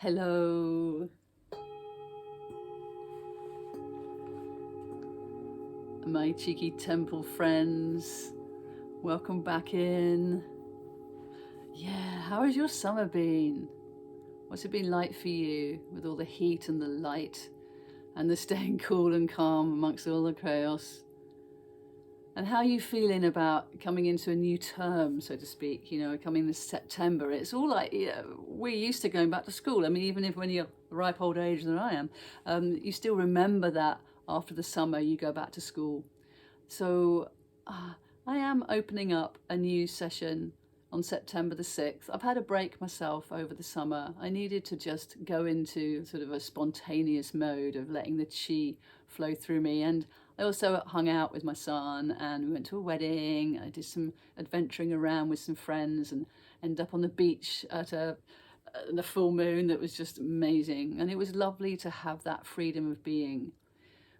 Hello, my cheeky temple friends. Welcome back in. Yeah, how has your summer been? What's it been like for you with all the heat and the light and the staying cool and calm amongst all the chaos? And how are you feeling about coming into a new term, so to speak, coming this September? It's all like, we're used to going back to school. I mean, even if when you're the ripe old age than I am, you still remember that after the summer you go back to school. So I am opening up a new session on September the 6th. I've had a break myself over the summer. I needed to just go into sort of a spontaneous mode of letting the chi flow through me. And I also hung out with my son and we went to a wedding. I did some adventuring around with some friends and ended up on the beach at the full moon. That was just amazing. And it was lovely to have that freedom of being.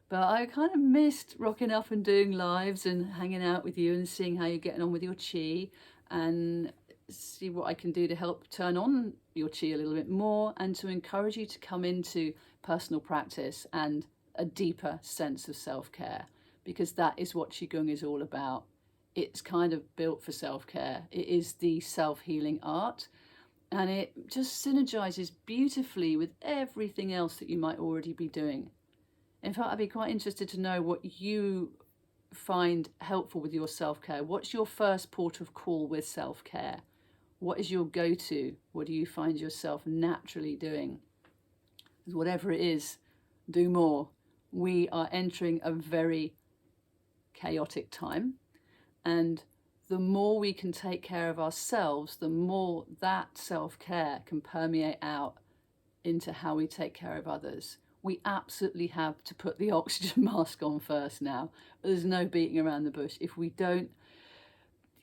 But I kind of missed rocking up and doing lives and hanging out with you and seeing how you're getting on with your chi and see what I can do to help turn on your chi a little bit more and to encourage you to come into personal practice and a deeper sense of self-care, because that is what Qigong is all about. It's kind of built for self-care. It is the self-healing art, and it just synergizes beautifully with everything else that you might already be doing. In fact, I'd be quite interested to know what you find helpful with your self-care. What's your first port of call with self-care? What is your go-to? What do you find yourself naturally doing? Whatever it is, do more. We are entering a very chaotic time, and the more we can take care of ourselves, the more that self-care can permeate out into how we take care of others. We absolutely have to put the oxygen mask on first now. There's no beating around the bush. If we don't,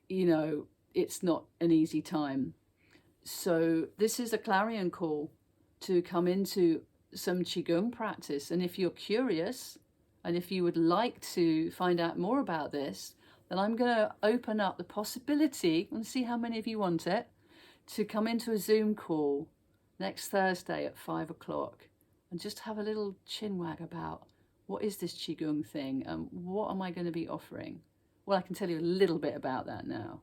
it's not an easy time. So this is a clarion call to come into some Qigong practice. And if you're curious, and if you would like to find out more about this, then I'm going to open up the possibility, and see how many of you want it, to come into a Zoom call next Thursday at 5 o'clock. And just have a little chinwag about what is this Qigong thing and what am I going to be offering? Well, I can tell you a little bit about that now.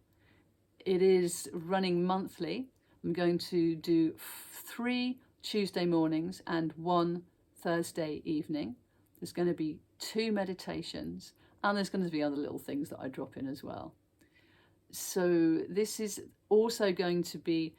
It is running monthly. I'm going to do 3 Tuesday mornings and 1 Thursday evening. There's going to be 2 meditations, and there's going to be other little things that I drop in as well. So this is also going to be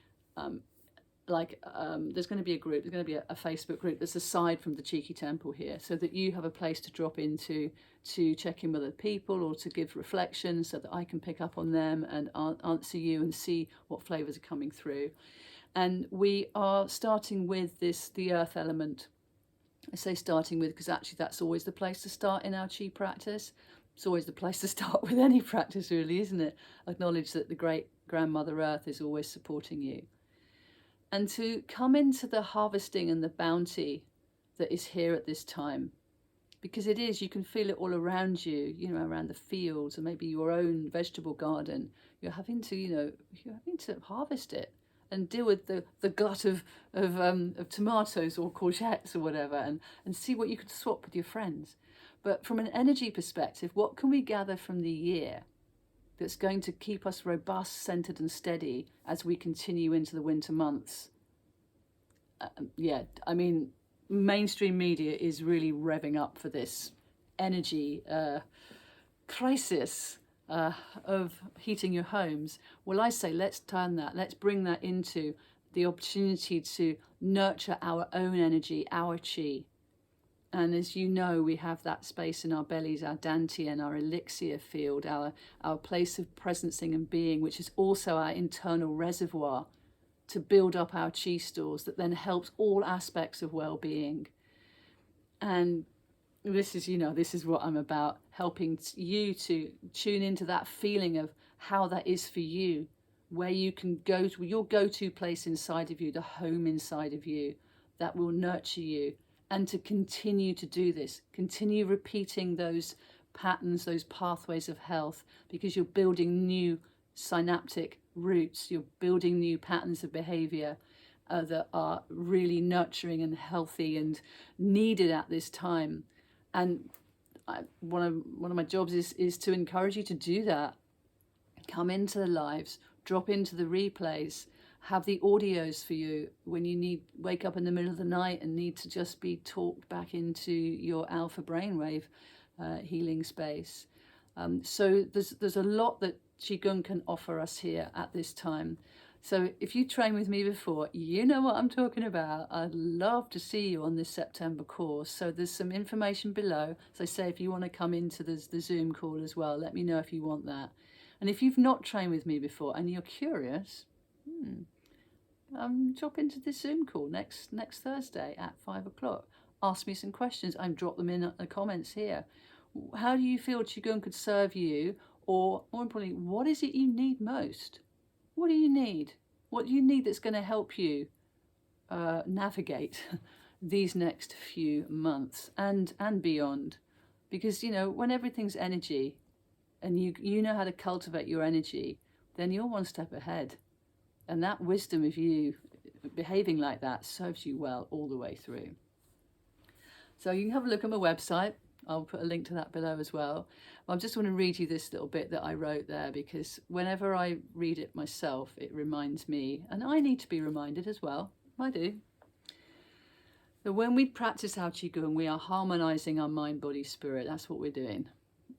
there's going to be a group, there's going to be a Facebook group that's aside from the Cheeky Temple here, so that you have a place to drop into to check in with other people or to give reflections, so that I can pick up on them and answer you and see what flavours are coming through. And we are starting with the earth element. I say starting with because actually that's always the place to start in our chi practice. It's always the place to start with any practice, really, isn't it? Acknowledge that the great grandmother earth is always supporting you. And to come into the harvesting and the bounty that is here at this time. Because it is, you can feel it all around you, around the fields or maybe your own vegetable garden. You're having to, harvest it and deal with the glut of tomatoes or courgettes or whatever, and see what you could swap with your friends. But from an energy perspective, what can we gather from the year that's going to keep us robust, centered and as we continue into the winter months? Mainstream media is really revving up for this energy crisis of heating your homes. Well, I say let's turn that, let's bring that into the opportunity to nurture our own energy, our chi. And as you know, we have that space in our bellies, our dantian, our elixir field, our place of presencing and being, which is also our internal reservoir to build up our chi stores that then helps all aspects of well-being. And this is what I'm about, helping you to tune into that feeling of how that is for you, where you can go to your go-to place inside of you, the home inside of you that will nurture you. And to continue to do this, continue repeating those patterns, those pathways of health, because you're building new synaptic roots, you're building new patterns of behavior, that are really nurturing and healthy and needed at this time. And one of my jobs is to encourage you to do that. Come into the lives, drop into the replays, have the audios for you when you wake up in the middle of the night and need to just be talked back into your alpha brainwave healing space. So there's a lot that Qigong can offer us here at this time. So if you trained with me before, you know what I'm talking about. I'd love to see you on this September course. So there's some information below. As I say, if you want to come into the Zoom call as well, let me know if you want that. And if you've not trained with me before and you're curious, drop into the Zoom call next Thursday at 5 o'clock. Ask me some questions. Drop them in the comments here. How do you feel Qigong could serve you? Or more importantly, what is it you need most? What do you need? What do you need that's going to help you navigate these next few months and beyond? Because, you know, when everything's energy and you know how to cultivate your energy, then you're one step ahead. And that wisdom of you behaving like that serves you well all the way through. So you can have a look at my website. I'll put a link to that below as well. I just want to read you this little bit that I wrote there, because whenever I read it myself, it reminds me, and I need to be reminded as well. I do. That when we practice our Qigong, we are harmonizing our mind, body, spirit. That's what we're doing.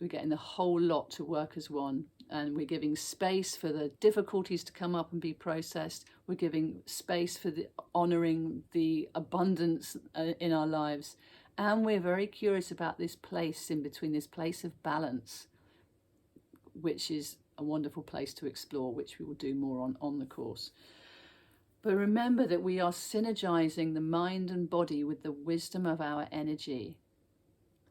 We're getting the whole lot to work as one, and we're giving space for the difficulties to come up and be processed. We're giving space for the honoring the abundance in our lives. And we're very curious about this place in between, this place of balance, which is a wonderful place to explore, which we will do more on the course. But remember that we are synergizing the mind and body with the wisdom of our energy.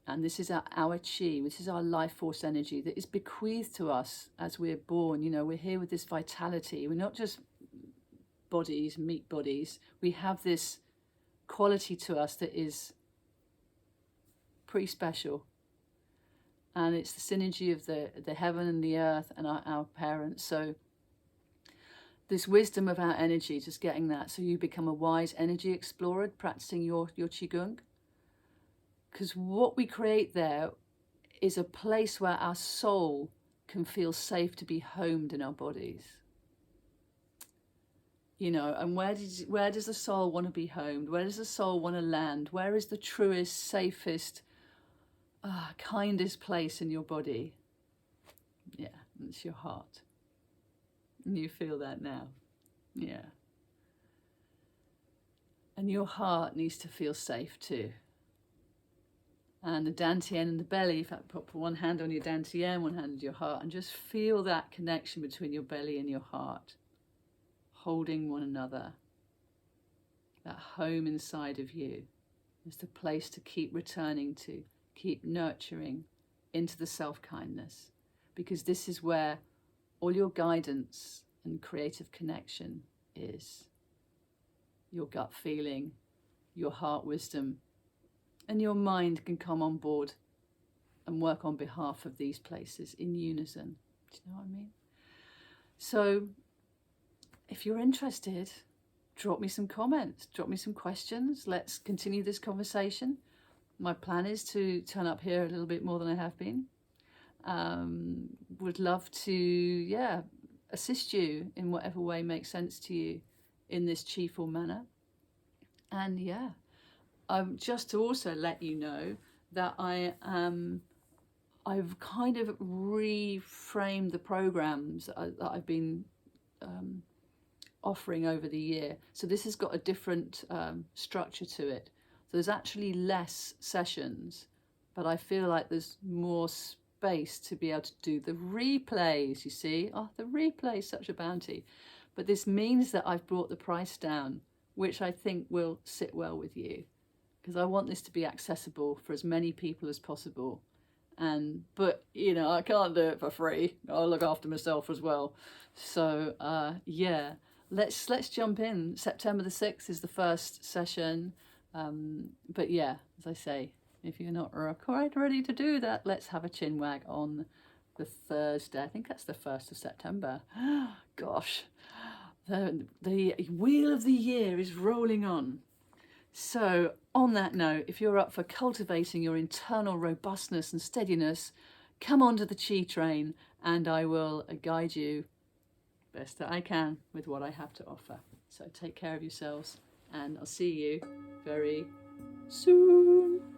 And this is our chi, this is our life force energy that is bequeathed to us as we're born. You know, we're here with this vitality. We're not just bodies, meat bodies. We have this quality to us that is pretty special, and it's the synergy of the heaven and the earth and our parents. So this wisdom of our energy, just getting that, so you become a wise energy explorer practicing your Qigong, because what we create there is a place where our soul can feel safe to be homed in our bodies. You know, and where does the soul want to be homed? Where does the soul want to land? Where is the truest, safest, kindest place in your body? Yeah, it's your heart. And you feel that now. Yeah. And your heart needs to feel safe too. And the dantian and the belly, in fact, put one hand on your dantian, one hand on your heart, and just feel that connection between your belly and your heart, holding one another. That home inside of you is the place to keep returning to, keep nurturing into the self-kindness, because this is where all your guidance and creative connection is. Your gut feeling, your heart wisdom, and your mind can come on board and work on behalf of these places in unison. Do you know what I mean? So if you're interested, drop me some comments, drop me some questions. Let's continue this conversation. My plan is to turn up here a little bit more than I have been. Would love to, assist you in whatever way makes sense to you in this chi-ful manner. And just to also let you know that I've kind of reframed the programs that I've been offering over the year. So this has got a different structure to it. So there's actually less sessions, but I feel like there's more space to be able to do the replays, you see. Oh, the replays, such a bounty. But this means that I've brought the price down, which I think will sit well with you, because I want this to be accessible for as many people as possible. But you know, I can't do it for free. I'll look after myself as well. So let's jump in. September the 6th is the first session. But yeah, as I say, if you're not quite ready to do that, let's have a chin wag on the Thursday. I think that's the 1st of September. Gosh, The wheel of the year is rolling on. So on that note, if you're up for cultivating your internal robustness and steadiness, come onto the Chi train and I will guide you best that I can with what I have to offer. So take care of yourselves and I'll see you very soon.